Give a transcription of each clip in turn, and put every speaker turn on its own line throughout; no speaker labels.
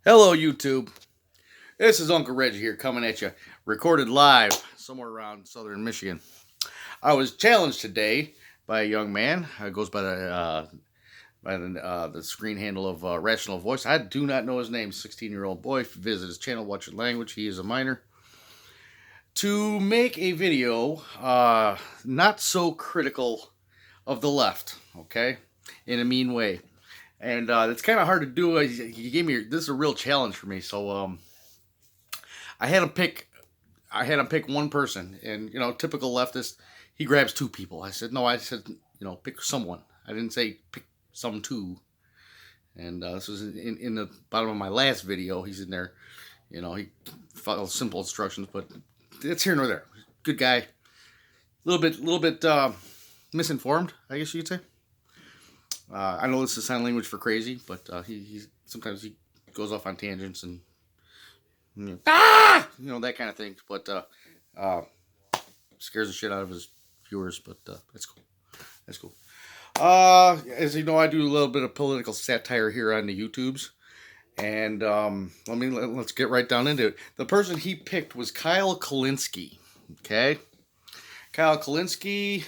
Hello, YouTube. This is Uncle Reggie here coming at you, recorded live somewhere around southern Michigan. I was challenged today by a young man. Goes by the screen handle of Rational Voice. I do not know his name. 16-year-old boy. If you visit his channel, watch your language. He is a minor. To make a video not so critical of the left, okay, in a mean way. And it's kind of hard to do. He gave me this is a real challenge for me. So I had him pick. I had him pick one person, and typical leftist, he grabs two people. I said no. I said pick someone. I didn't say pick some two. And this was in the bottom of my last video. He's in there. He follows simple instructions, but it's here nor there. Good guy. A little bit misinformed, I guess you could say. I know this is sign language for crazy, but he sometimes he goes off on tangents and that kind of thing. But scares the shit out of his viewers. But that's cool. That's cool. As you know, I do a little bit of political satire here on the YouTubes, and let's get right down into it. The person he picked was Kyle Kulinsky. Okay, Kyle Kulinsky.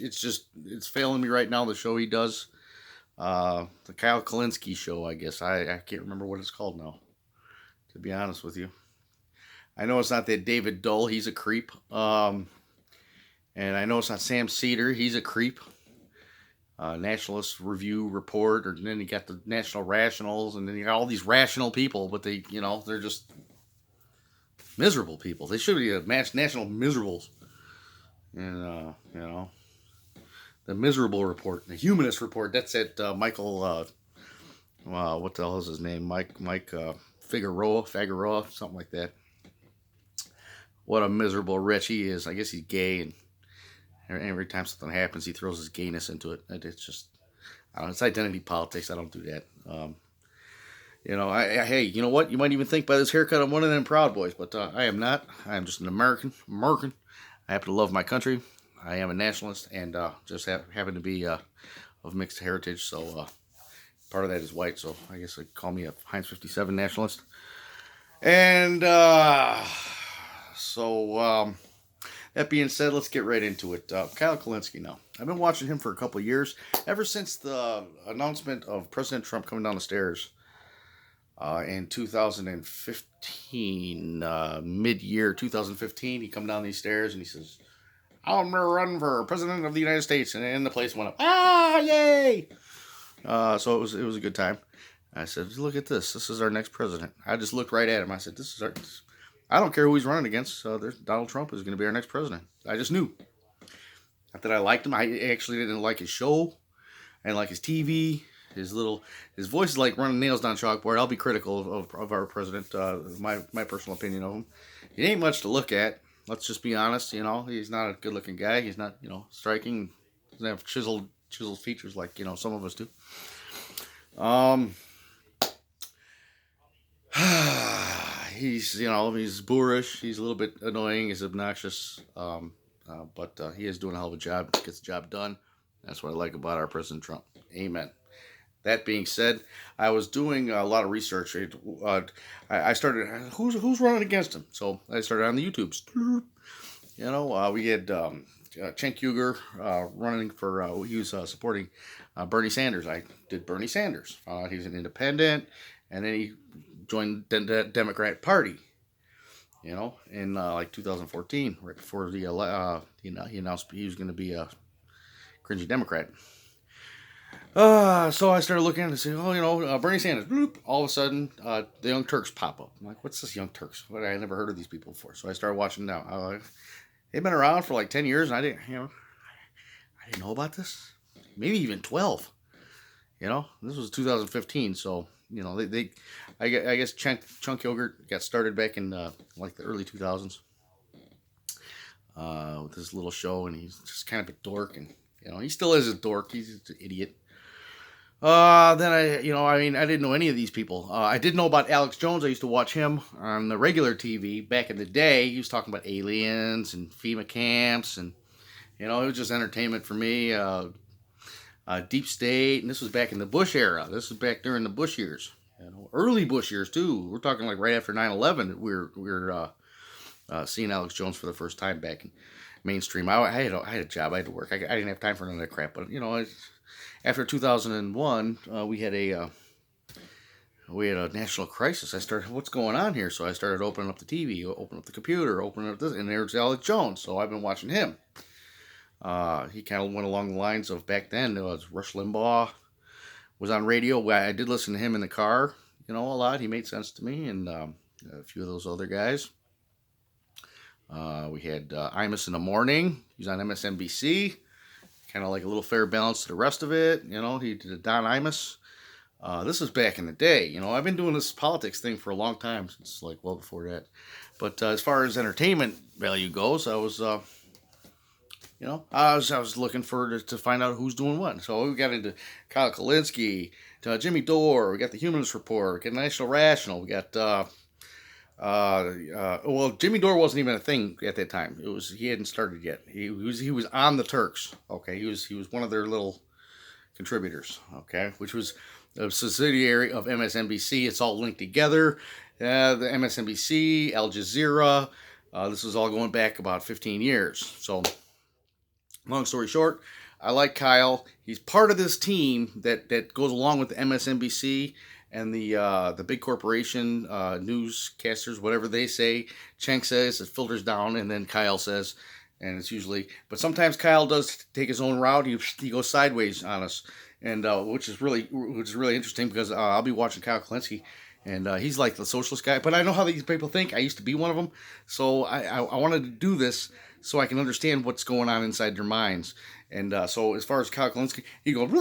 It's failing me right now. The show he does, the Kyle Kulinsky show. I guess I can't remember what it's called now. To be honest with you, I know it's not that David Dull. He's a creep. And I know it's not Sam Cedar. He's a creep. Nationalist Review Report, and then you got the National Rationals, and then you got all these rational people, but they're just miserable people. They should be a national miserables. And the Miserable Report, the Humanist Report. That's it. Michael. What the hell is his name? Mike Figueroa, something like that. What a miserable wretch he is. I guess he's gay, and every time something happens, he throws his gayness into it. It's just, I don't know, it's identity politics. I don't do that. Hey, you know what? You might even think by this haircut I'm one of them Proud Boys, but I am not. I am just an American. I happen to love my country. I am a nationalist, and just happen to be of mixed heritage. So part of that is white. So I guess they call me a Heinz 57 nationalist. And that being said, let's get right into it. Kyle Kulinsky now. I've been watching him for a couple of years, ever since the announcement of President Trump coming down the stairs in 2015, mid-year 2015. He come down these stairs and he says, I'm going to run for President of the United States. And the place went up. Yay! So it was a good time. I said, look at this. This is our next president. I just looked right at him. I said, I don't care who he's running against. Donald Trump is going to be our next president. I just knew. Not that I liked him. I actually didn't like his show. I didn't like his TV. His voice is like running nails down chalkboard. I'll be critical of our president. My personal opinion of him. He ain't much to look at. Let's just be honest. He's not a good looking guy. He's not striking. He doesn't have chiseled features like some of us do. He's boorish. He's a little bit annoying. He's obnoxious. But he is doing a hell of a job. Gets the job done. That's what I like about our President Trump. Amen. That being said, I was doing a lot of research. I started, who's running against him? So I started on the YouTubes. We had Cenk Uygur running for, he was supporting Bernie Sanders. I did Bernie Sanders. He's an independent, and then he joined the Democrat Party. In like 2014, right before he announced he was going to be a cringy Democrat. So I started looking and saying, Bernie Sanders. Bloop. All of a sudden, the Young Turks pop up. I'm like, what's this Young Turks? I never heard of these people before. So I started watching them now. They've been around for like 10 years, and I didn't know about this. Maybe even 12. This was 2015, so I guess Chunk Yogurt got started back in like the early 2000s with this little show, and he's just kind of a dork, and he still is a dork. He's just an idiot. Then I didn't know any of these people. I did know about Alex Jones. I used to watch him on the regular TV back in the day. He was talking about aliens and FEMA camps, and it was just entertainment for me. Deep State, and this was back in the Bush era. This was back during the Bush years. Early Bush years too. We're talking like right after 9/11. We're seeing Alex Jones for the first time back in mainstream. I had a job. I had to work. I didn't have time for none of that crap. But after 2001, we had a national crisis. I started, what's going on here? So I started opening up the TV, opening up the computer, opening up this, and there's Alex Jones. So I've been watching him. He kind of went along the lines of back then. It was Rush Limbaugh was on radio. I did listen to him in the car, a lot. He made sense to me, and a few of those other guys. We had Imus in the morning. He's on MSNBC. Kind of like a little fair balance to the rest of it. He did a Don Imus. This was back in the day. I've been doing this politics thing for a long time, since like well before that. But as far as entertainment value goes, I was I was looking to find out who's doing what. So we got into Kyle Kulinsky, Jimmy Dore. We got the Humanist Report. We got National Rational. We got well, Jimmy Dore wasn't even a thing at that time. He hadn't started yet. He was on the Turks. Okay, he was one of their little contributors. Okay, which was a subsidiary of MSNBC. It's all linked together. The MSNBC, Al Jazeera. This was all going back about 15 years. So, long story short, I like Kyle. He's part of this team that goes along with the MSNBC and the big corporation newscasters, whatever they say. Cenk says, it filters down, and then Kyle says, and it's usually. But sometimes Kyle does take his own route. He goes sideways on us, and which is really interesting, because I'll be watching Kyle Kulinsky, and he's like the socialist guy. But I know how these people think. I used to be one of them, so I wanted to do this so I can understand what's going on inside their minds. And so as far as Kyle Kulinsky, he goes,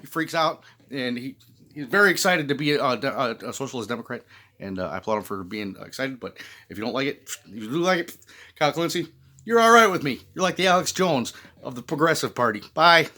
he freaks out, and he's very excited to be a socialist Democrat, and I applaud him for being excited. But if you don't like it, if you do like it, Kyle Kulinsky, you're all right with me. You're like the Alex Jones of the Progressive Party. Bye.